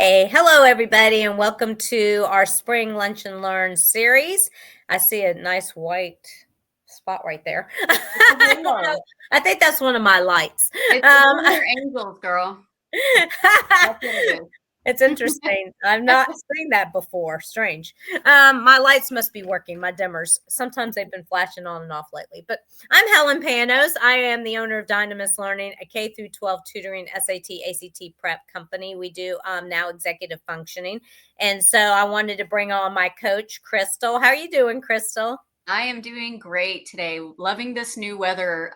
Hey, hello everybody, and welcome to our Spring Lunch and Learn series. I see a nice white spot right there. It's a I don't know. halo. I think that's one of my lights. It's one of your angels, girl. That's what it is. It's interesting. I've not seen that before. Strange. My lights must be working, my dimmers. Sometimes they've been flashing on and off lately. But I'm Helen Panos. I am the owner of Dynamis Learning, a K through 12 tutoring SAT, ACT prep company. We do now executive functioning. And so I wanted to bring on my coach, Crystal. How are you doing, Crystal? I am doing great today. Loving this new weather.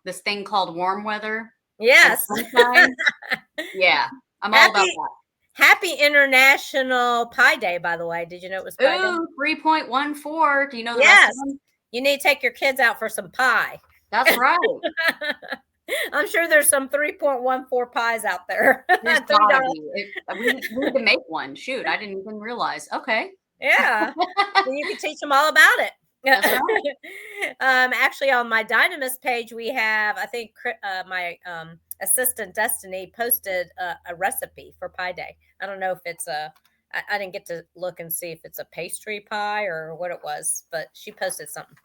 This thing called warm weather and Yes. sunshine. Yeah, I'm all about happy Happy International Pie Day, by the way. Did you know it was that. Pie Day? Ooh, 3.14. Do you know the rest of Yes. them? You need to take your kids out for some pie. That's right. I'm sure there's some 3.14 pies out there. There's gotta $3. be. We need to make one. Shoot, I didn't even realize. Okay. Yeah. Then you can teach them all about it. That's right. Actually, on my Dynamis page, we have, I think, my assistant Destiny posted a recipe for Pie Day. I don't know if it's I didn't get to look and see if it's a pastry pie or what it was, but she posted something.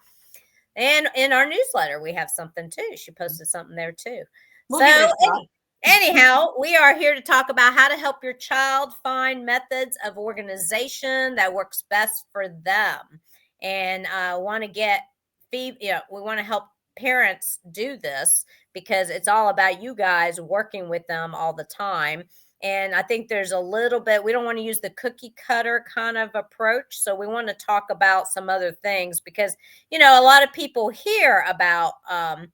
And in our newsletter, we have something too. She posted something there too. We'll give it a So, shot. anyhow, we are here to talk about how to help your child find methods of organization that works best for them. And I want to we want to help parents do this because it's all about you guys working with them all the time. And I think there's a little bit, we don't want to use the cookie cutter kind of approach. So we want to talk about some other things because, a lot of people hear about and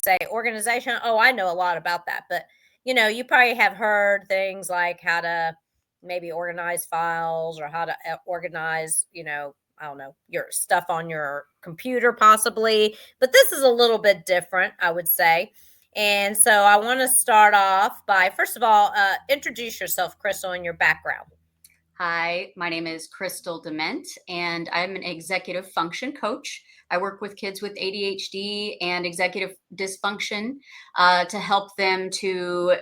say organization. Oh, I know a lot about that. But, you probably have heard things like how to maybe organize files or how to organize, I don't know, your stuff on your computer possibly. But this is a little bit different, I would say. And so I want to start off by, first of all, introduce yourself, Crystal, and your background. Hi, my name is Crystal Dement, and I'm an executive function coach. I work with kids with ADHD and executive dysfunction to help them to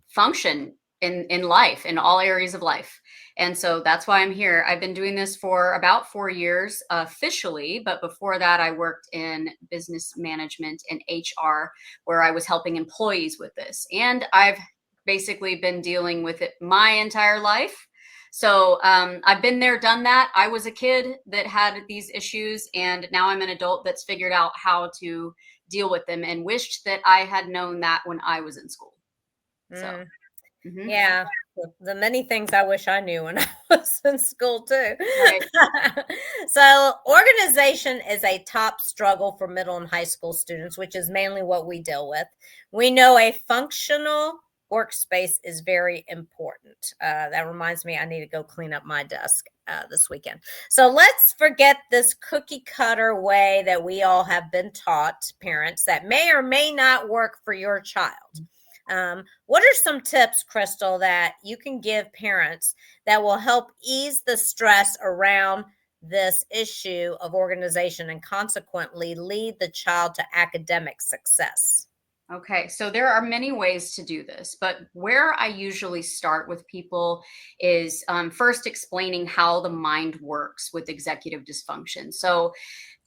function in life, in all areas of life. And so that's why I'm here. I've been doing this for about 4 years officially, but before that, I worked in business management and HR, where I was helping employees with this. And I've basically been dealing with it my entire life. So I've been there, done that. I was a kid that had these issues, and now I'm an adult that's figured out how to deal with them and wished that I had known that when I was in school. So, Mm, mhm, yeah, the many things I wish I knew when I was in school too. right. So, organization is a top struggle for middle and high school students, which is mainly what we deal with. We know a functional workspace is very important. That reminds me, I need to go clean up my desk this weekend. So, let's forget this cookie cutter way that we all have been taught, parents, that may or may not work for your child. What are some tips, Crystal, that you can give parents that will help ease the stress around this issue of organization and consequently lead the child to academic success? Okay, so there are many ways to do this, but where I usually start with people is first explaining how the mind works with executive dysfunction. So,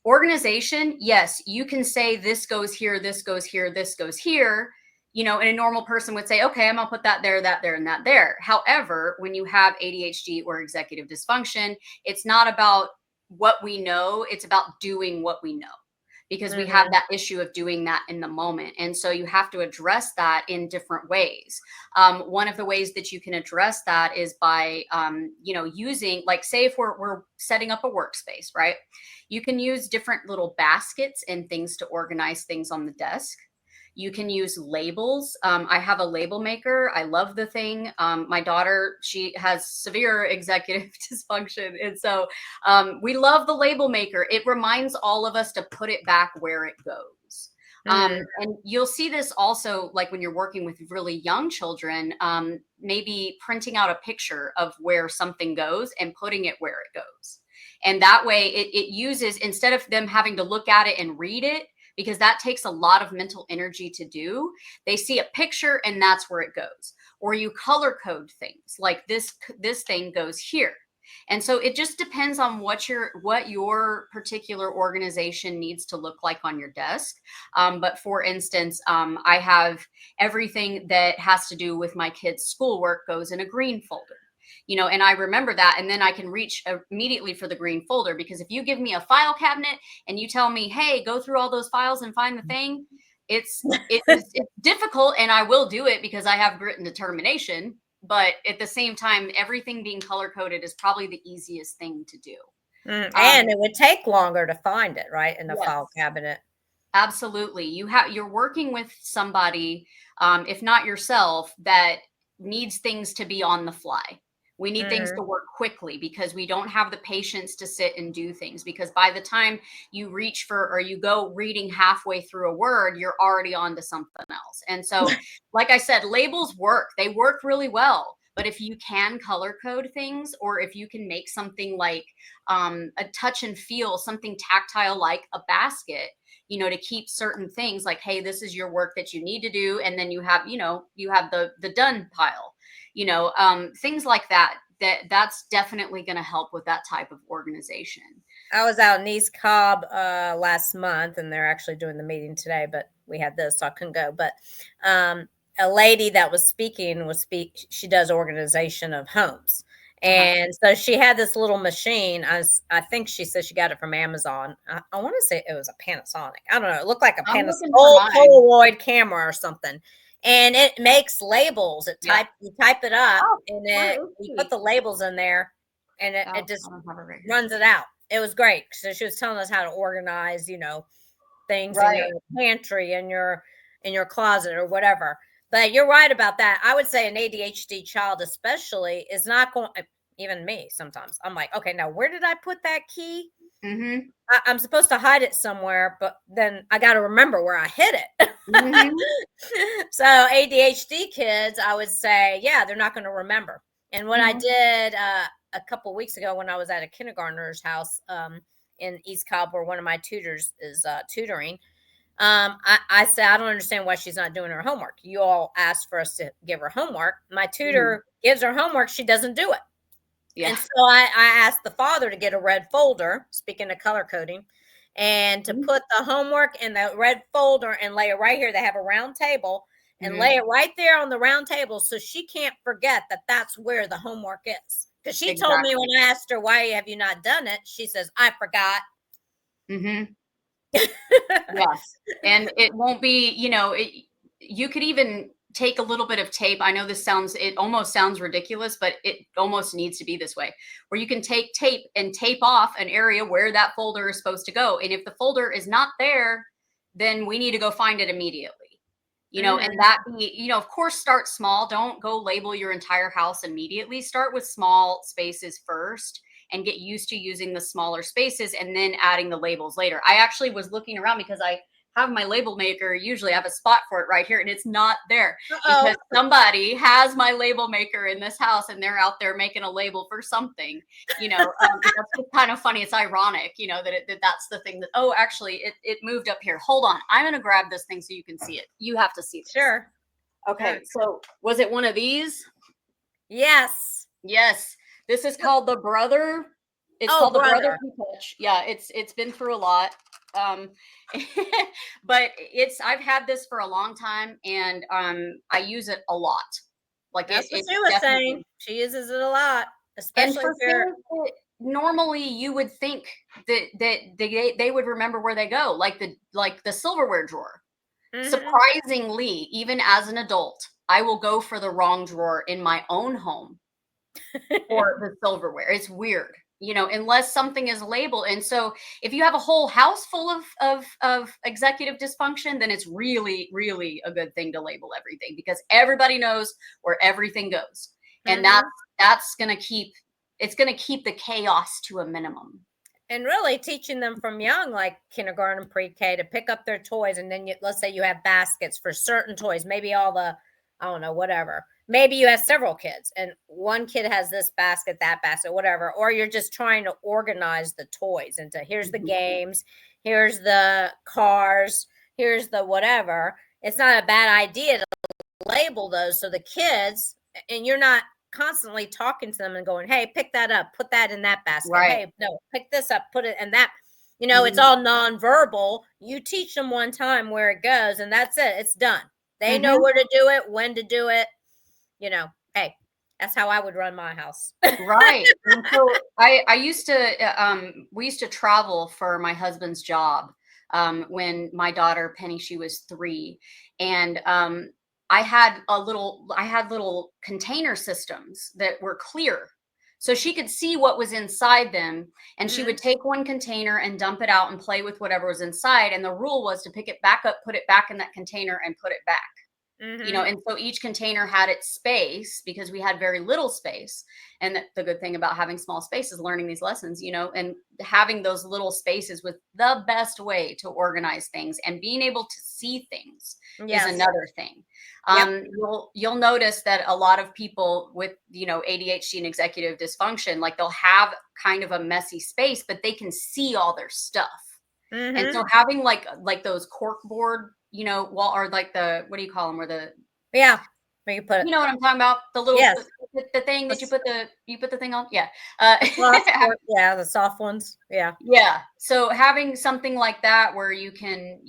organization, yes, you can say this goes here, this goes here, this goes here. And a normal person would say, okay, I'm gonna put that there, and that there. However, when you have ADHD or executive dysfunction, it's not about what we know, it's about doing what we know because we have Mm-hmm. that issue of doing that in the moment. And so you have to address that in different ways. One of the ways that you can address that is by, using, like, say, if we're setting up a workspace, right? You can use different little baskets and things to organize things on the desk. You can use labels. I have a label maker. I love the thing. My daughter, she has severe executive dysfunction. And so we love the label maker. It reminds all of us to put it back where it goes. Mm-hmm. And you'll see this also, like when you're working with really young children, maybe printing out a picture of where something goes and putting it where it goes. And that way it uses, instead of them having to look at it and read it, because that takes a lot of mental energy to do. They see a picture and that's where it goes. Or you color code things like this thing goes here. And so it just depends on what your particular organization needs to look like on your desk. But for instance, I have everything that has to do with my kids' schoolwork goes in a green folder. And I remember that, and then I can reach immediately for the green folder, because if you give me a file cabinet and you tell me, hey, go through all those files and find the thing, it's difficult, and I will do it because I have grit and determination. But at the same time, everything being color coded is probably the easiest thing to do. And it would take longer to find it, right, in the file cabinet. Absolutely. You're working with somebody, if not yourself, that needs things to be on the fly. We need things to work quickly because we don't have the patience to sit and do things, because by the time you reach for, or you go reading halfway through a word, you're already on to something else. And so, like I said, labels work. They work really well. But if you can color code things, or if you can make something like a touch and feel, something tactile like a basket, to keep certain things like, hey, this is your work that you need to do. And then you have the done pile, things like that's definitely going to help with that type of organization. I was out in East Cobb last month, and they're actually doing the meeting today, but we had this, so I couldn't go. But a lady that was speaking she does organization of homes. And so she had this little machine. I think she said she got it from Amazon. I want to say it was a Panasonic. I don't know. It looked like a Panasonic old Polaroid camera or something. And it makes labels. You type it up, and you put the labels in there, and it just runs it out. It was great. So she was telling us how to organize, things in your pantry and in your closet or whatever. But you're right about that. I would say an ADHD child especially is not going, even me sometimes. I'm like, okay, now where did I put that key? I'm supposed to hide it somewhere, but then I got to remember where I hid it. So ADHD kids, I would say, yeah, they're not going to remember. And what I did a couple of weeks ago when I was at a kindergartner's house in East Cobb, where one of my tutors is tutoring, I said, I don't understand why she's not doing her homework. You all asked for us to give her homework. My tutor gives her homework. She doesn't do it. And so I asked the father to get a red folder, speaking of color coding, and to put the homework in the red folder and lay it right here. They have a round table, and lay it right there on the round table, so she can't forget that that's where the homework is. Because she told me when I asked her, why have you not done it? She says, I forgot. Yes. And it won't be, you could even take a little bit of tape. I know it almost sounds ridiculous, but it almost needs to be this way, where you can take tape and tape off an area where that folder is supposed to go. And if the folder is not there, then we need to go find it immediately. And that be, of course, start small. Don't go label your entire house immediately. Start with small spaces first and get used to using the smaller spaces and then adding the labels later. I actually was looking around because I have my label maker. Usually I have a spot for it right here, and it's not there because somebody has my label maker in this house and they're out there making a label for something, that's kind of funny. It's ironic, that's the thing that, actually it moved up here. Hold on. I'm going to grab this thing so you can see it. You have to see this. Sure. Okay. So was it one of these? Yes. Yes. This is called the Brother. It's called the Brother Touch. Yeah. It's been through a lot. But I've had this for a long time, and I use it a lot. Like that's what she was saying. She uses it a lot, especially normally you would think that they would remember where they go, like the silverware drawer. Surprisingly, even as an adult, I will go for the wrong drawer in my own home for the silverware. It's weird. Unless something is labeled. And so if you have a whole house full of executive dysfunction, then it's really, really a good thing to label everything, because everybody knows where everything goes. And that's going to keep the chaos to a minimum. And really teaching them from young, like kindergarten, pre-K, to pick up their toys. And then let's say you have baskets for certain toys, maybe all the, I don't know, whatever. Maybe you have several kids and one kid has this basket, that basket, whatever. Or you're just trying to organize the toys into, here's the games, here's the cars, here's the whatever. It's not a bad idea to label those so the kids, and you're not constantly talking to them and going, hey, pick that up, put that in that basket. Right. Hey, no, pick this up, put it in that. It's all nonverbal. You teach them one time where it goes, and that's it. It's done. They know where to do it, when to do it. Hey, that's how I would run my house. Right. And so I used to, we used to travel for my husband's job when my daughter Penny, she was 3. And I had little container systems that were clear. So she could see what was inside them, and she would take one container and dump it out and play with whatever was inside. And the rule was to pick it back up, put it back in that container, and put it back. And so each container had its space because we had very little space. And the good thing about having small space is learning these lessons, and having those little spaces was the best way to organize things, and being able to see things is another thing. You'll notice that a lot of people with, ADHD and executive dysfunction, like they'll have kind of a messy space, but they can see all their stuff. And so having like those cork board, wall, or like what do you call them? Where where you put it. You know what I'm talking about? The little, the thing that you put the thing on. Yeah. The soft ones. Yeah. Yeah. So having something like that where you can,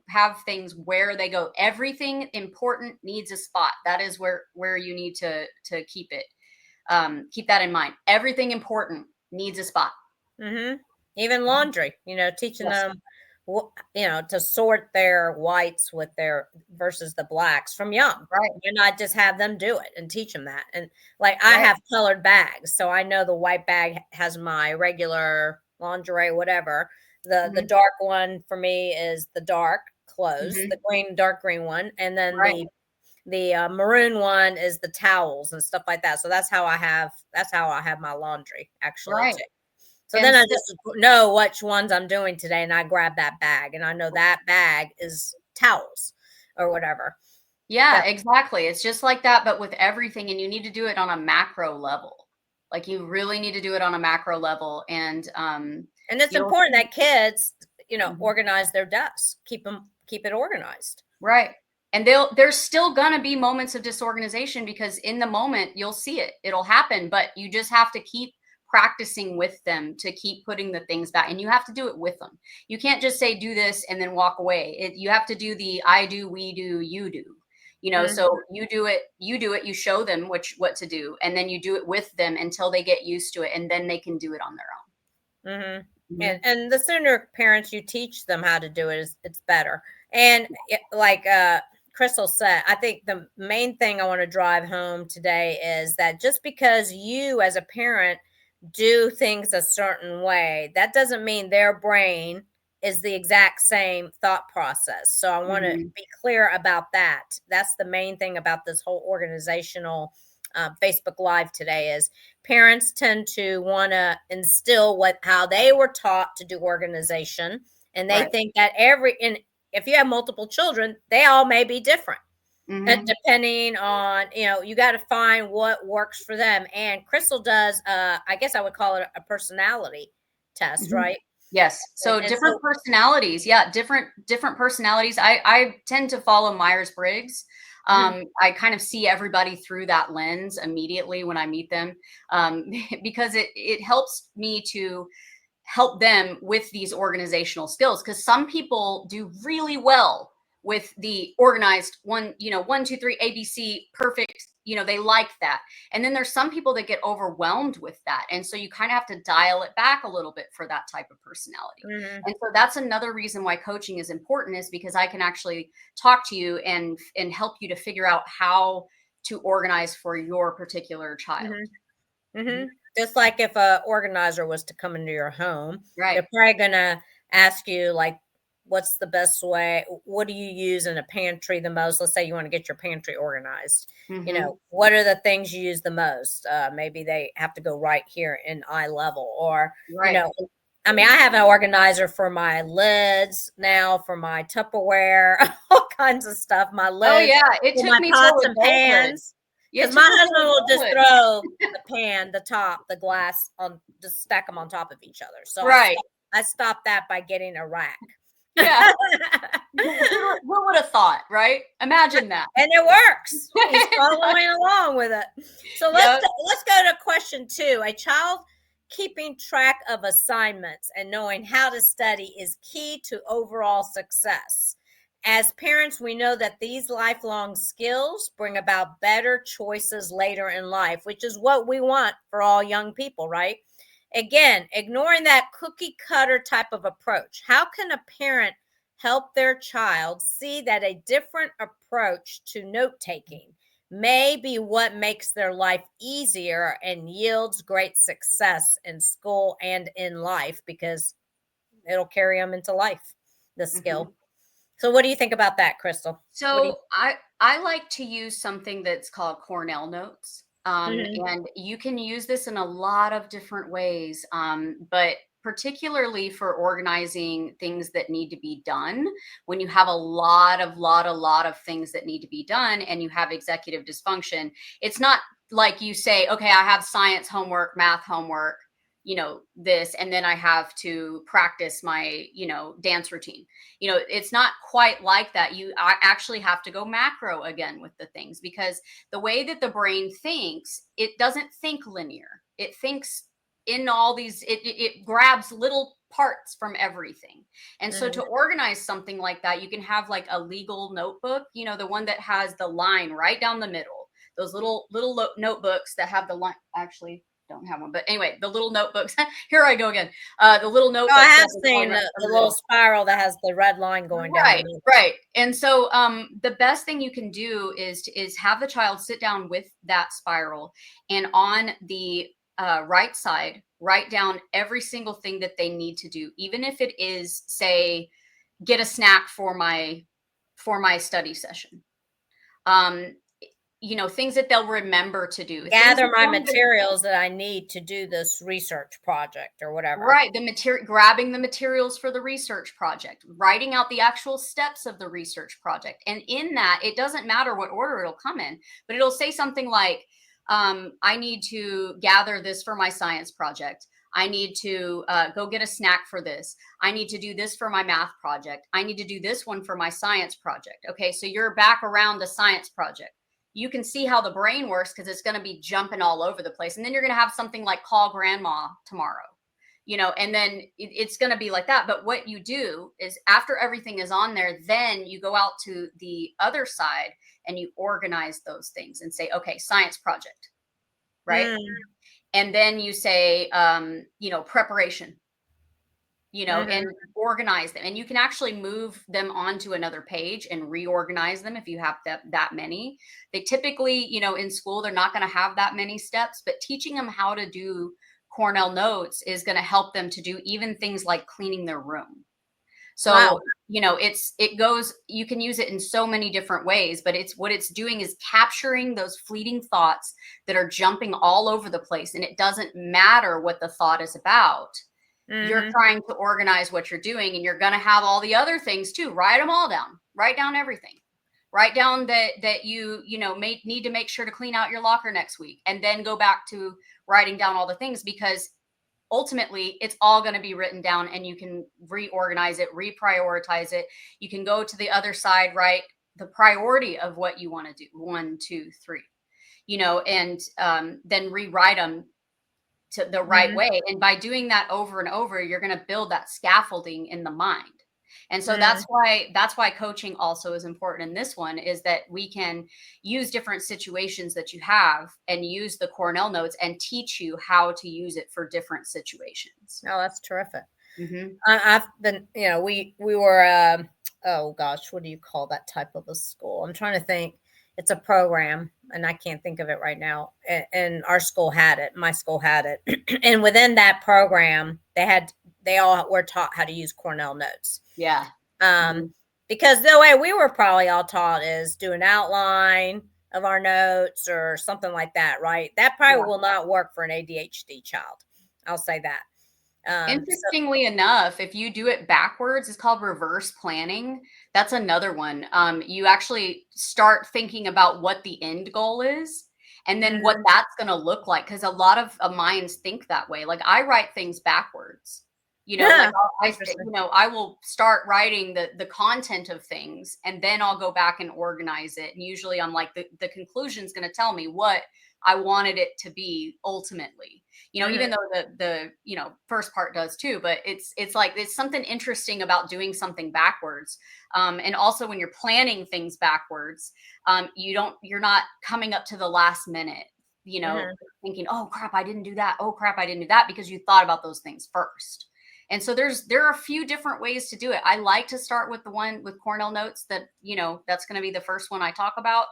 have things where they go, everything important needs a spot. That is where you need to keep it. Keep that in mind. Everything important needs a spot. Even laundry, teaching them, to sort their whites with their versus the blacks from young. Right. You're not just have them do it and teach them that. And like I have colored bags, so I know the white bag has my regular lingerie, whatever. The dark one for me is the dark clothes, the dark green one, and then the maroon one is the towels and stuff like that. So that's how I have my laundry actually too. So then I just know which ones I'm doing today, and I grab that bag, and I know that bag is towels or whatever. Yeah, exactly. It's just like that, but with everything, and you need to do it on a macro level. Like you really need to do it on a macro level, and it's important that kids, organize their desks, keep it organized. Right. And there's still gonna be moments of disorganization because in the moment you'll see it. It'll happen, but you just have to keep practicing with them to keep putting the things back, and you have to do it with them. You can't just say do this and then walk away. You have to do the I do, we do, you do. So you do it, you show them what to do, and then you do it with them until they get used to it, and then they can do it on their own. And the sooner parents you teach them how to do it, it's better. And like Crystal said, I think the main thing I want to drive home today is that just because you as a parent do things a certain way, that doesn't mean their brain is the exact same thought process. So I want to be clear about that. That's the main thing about this whole organizational Facebook Live today is parents tend to want to instill how they were taught to do organization. And they think that if you have multiple children, they all may be different. And depending on, you got to find what works for them. And Crystal does, I guess I would call it a personality test, right? Yes. So different personalities. Yeah. Different personalities. I tend to follow Myers-Briggs. I kind of see everybody through that lens immediately when I meet them, because it helps me to help them with these organizational skills. Because some people do really well with the organized 1, 1, 2, 3, ABC, perfect. They like that. And then there's some people that get overwhelmed with that. And so you kind of have to dial it back a little bit for that type of personality. And so that's another reason why coaching is important, is because I can actually talk to you and help you to figure out how to organize for your particular child. Just like if an organizer was to come into your home, they're probably going to ask you, like, what's the best way? What do you use in a pantry the most? Let's say you want to get your pantry organized. What are the things you use the most? Maybe they have to go right here in eye level, or, I have an organizer for my lids now, for my Tupperware, all kinds of stuff. My lids. Oh yeah. It took me pots and pans. Because my husband will just throw the pan, the top, the glass on, just stack them on top of each other. So I stopped that by getting a rack. Yeah. Who would have thought, right? Imagine that. And it works. He's following along with it. So Yep. let's go to question 2. A child keeping track of assignments and knowing how to study is key to overall success. As parents, we know that these lifelong skills bring about better choices later in life, which is what we want for all young people, right? Again, ignoring that cookie cutter type of approach. How can a parent help their child see that a different approach to note taking may be what makes their life easier and yields great success in school and in life, because it'll carry them into life, the skill. Mhm. So what do you think about that, Crystal? So I like to use something that's called Cornell Notes. Mhm. And you can use this in a lot of different ways, but particularly for organizing things that need to be done. When you have a lot of things that need to be done and you have executive dysfunction, it's not like you say, okay, I have science homework, math homework, this, and then I have to practice my, dance routine. It's not quite like that. I actually have to go macro again with the things, because the way that the brain thinks, it doesn't think linear. It thinks in all these, it grabs little parts from everything. And so to Mhm. organize something like that, you can have like a legal notebook, the one that has the line right down the middle. Those little notebooks that have the line. Actually, don't have one, but anyway, the little notebooks. Here I go again. The little Oh, I notebooks that have have the line seen right the down the little middle. spiral that has the red line going down the Right, middle. right. And so the best thing you can do is have the child sit down with that spiral, and on the right side, write down every single thing that they need to do, even if it is, say, get a snack for my study session. Um, things that they'll remember to do, things Gather that my don't even. materials that I need to do this research project or whatever. Right, the material, grabbing the materials for the research project, writing out the actual steps of the research project. And in that, it doesn't matter what order it'll come in, but it'll say something like, I need to gather this for my science project. I need to go get a snack for this. I need to do this for my math project. I need to do this one for my science project. Okay, so you're back around the science project. You can see how the brain works, because it's going to be jumping all over the place. And then you're going to have something like call grandma tomorrow, and then it's going to be like that. But what you do is, after everything is on there, then you go out to the other side and you organize those things and say, okay, science project, right? Mm, And then you say, preparation, and mhm. organize them. And you can actually move them onto another page and reorganize them if you have that many. They typically, in school, they're not going to have that many steps, but teaching them how to do Cornell Notes is going to help them to do even things like cleaning their room. So, Wow. it goes, you can use it in so many different ways, but what it's doing is capturing those fleeting thoughts that are jumping all over the place. And it doesn't matter what the thought is about. You're Mhm. trying to organize what you're doing, and you're going to have all the other things too. Write them all down. Write down everything. Write down that you may need to make sure to clean out your locker next week, and then go back to writing down all the things, because ultimately it's all going to be written down, and you can reorganize it, reprioritize it. You can go to the other side, write the priority of what you want to do, 1, 2, 3, and then rewrite them to the right Mhm. way. And by doing that over and over, you're going to build that scaffolding in the mind. And so Mm. that's why coaching also is important in this one, is that we can use different situations that you have and use the Cornell Notes and teach you how to use it for different situations. Oh, that's terrific. Hmm. I've been, we were, oh gosh, what do you call that type of a school? I'm trying to think. It's a program, and I can't think of it right now. And our school had it. My school had it, and within that program, they all were taught how to use Cornell Notes. Yeah. Um, Hmm. because the way we were probably all taught is do an outline of our notes or something like that, right? That probably Yeah. will not work for an ADHD child. I'll say that. So Interestingly enough, if you do it backwards, it's called reverse planning. That's another one. You actually start thinking about what the end goal is, and then what mhm. that's going to look like. Because a lot of minds think that way. Like, I write things backwards. You know, like Interesting. I will start writing the content of things, and then I'll go back and organize it. And usually I'm like, the conclusion is going to tell me what I wanted it to be ultimately, even though the first part does too, but it's like, it's something interesting about doing something backwards. And also when you're planning things backwards, you're not coming up to the last minute, thinking, oh crap, I didn't do that. Oh crap, I didn't do that, because you thought about those things first. And so there are a few different ways to do it. I like to start with the one with Cornell Notes that, that's going to be the first one I talk about.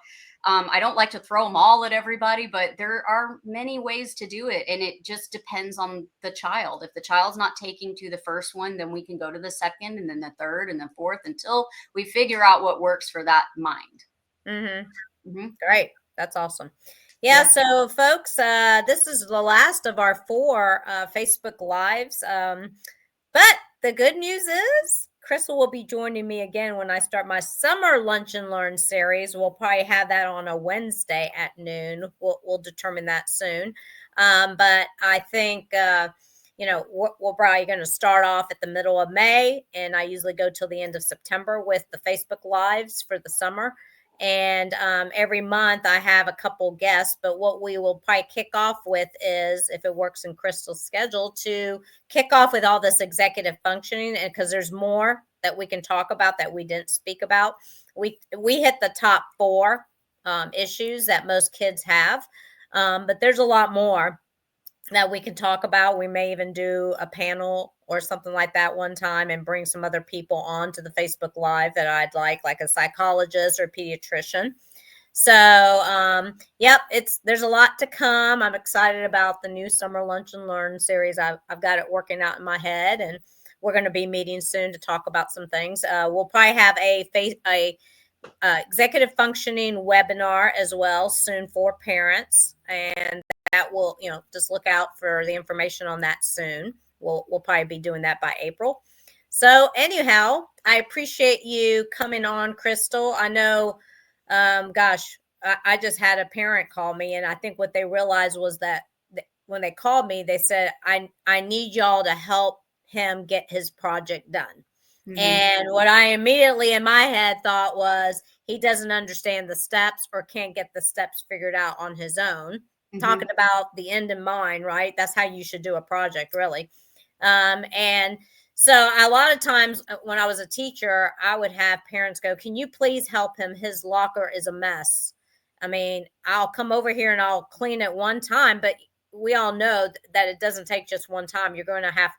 I don't like to throw them all at everybody, but there are many ways to do it. And it just depends on the child. If the child's not taking to the first one, then we can go to the second, and then the third, and then fourth, until we figure out what works for that mind. Great. That's awesome. Yeah. So folks, this is the last of our 4 Facebook Lives. But the good news is Crystal will be joining me again when I start my summer Lunch and Learn series. We'll probably have that on a Wednesday at noon. We'll determine that soon. But I think, we're probably going to start off at the middle of May, and I usually go till the end of September with the Facebook Lives for the summer. And every month I have a couple guests, but what we will probably kick off with is, if it works in Crystal's schedule, to kick off with all this executive functioning, and because there's more that we can talk about that we didn't speak about. We hit the top 4 issues that most kids have, but there's a lot more that we can talk about. We may even do a panel or something like that one time and bring some other people on to the Facebook Live that I'd like a psychologist or pediatrician. So, yep, there's a lot to come. I'm excited about the new Summer Lunch and Learn series. I've got it working out in my head, and we're going to be meeting soon to talk about some things. We'll probably have a executive functioning webinar as well soon for parents, and that will, just look out for the information on that soon. We'll probably be doing that by April. So anyhow, I appreciate you coming on, Crystal. I know, I just had a parent call me, and I think what they realized was that when they called me, they said, I need y'all to help him get his project done. And what I immediately in my head thought was, he doesn't understand the steps or can't get the steps figured out on his own. Talking about the end in mind, right? That's how you should do a project, really. And so a lot of times when I was a teacher, I would have parents go, can you please help him? His locker is a mess. I mean, I'll come over here and I'll clean it one time, but we all know that it doesn't take just one time.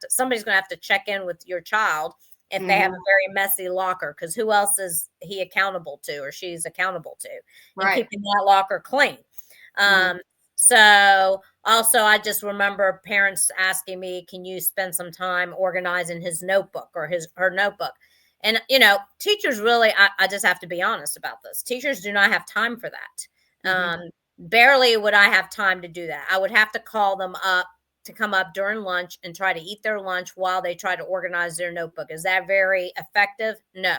Somebody's going to have to check in with your child if they have a very messy locker, because who else is he accountable to, or she's accountable to, and keeping that locker clean. So also, I just remember parents asking me, can you spend some time organizing his notebook or her notebook? And, teachers really, I just have to be honest about this. Teachers do not have time for that. Barely would I have time to do that. I would have to call them up to come up during lunch and try to eat their lunch while they try to organize their notebook. Is that very effective? No.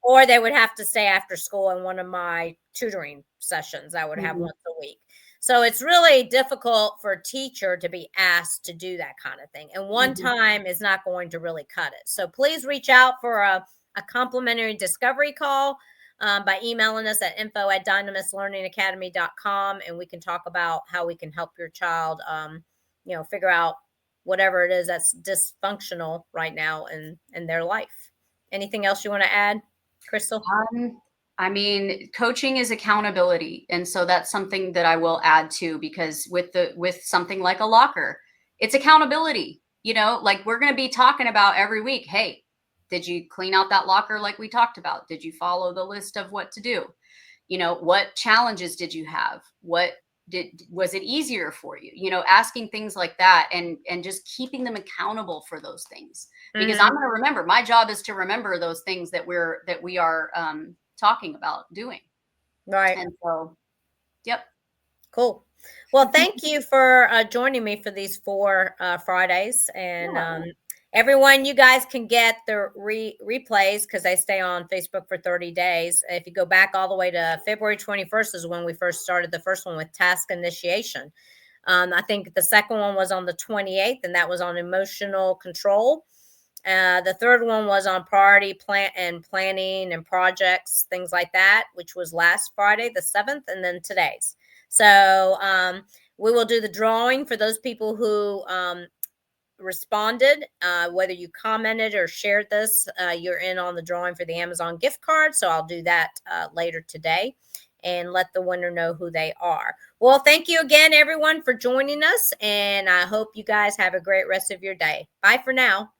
Or they would have to stay after school in one of my tutoring sessions I would have once a week. So it's really difficult for a teacher to be asked to do that kind of thing. And one time is not going to really cut it. So please reach out for a complimentary discovery call by emailing us at info@dynamislearningacademy.com, and we can talk about how we can help your child, figure out whatever it is that's dysfunctional right now in their life. Anything else you want to add, Crystal? I mean, coaching is accountability. And so that's something that I will add to, because with something like a locker, it's accountability. Like we're going to be talking about every week, hey, did you clean out that locker like we talked about? Did you follow the list of what to do? What challenges did you have? Was it easier for you? Asking things like that, and just keeping them accountable for those things, because I'm going to remember. My job is to remember those things that we are talking about doing. Right. And so, yep. Cool. Well, thank you for joining me for these 4 Fridays. And everyone, you guys can get the replays because they stay on Facebook for 30 days. If you go back all the way to February 21st is when we first started the first one with task initiation. I think the second one was on the 28th, and that was on emotional control. The third one was on priority planning and projects, things like that, which was last Friday, the 7th, and then today's. So we will do the drawing for those people who responded, whether you commented or shared this, you're in on the drawing for the Amazon gift card. So I'll do that later today and let the winner know who they are. Well, thank you again, everyone, for joining us. And I hope you guys have a great rest of your day. Bye for now.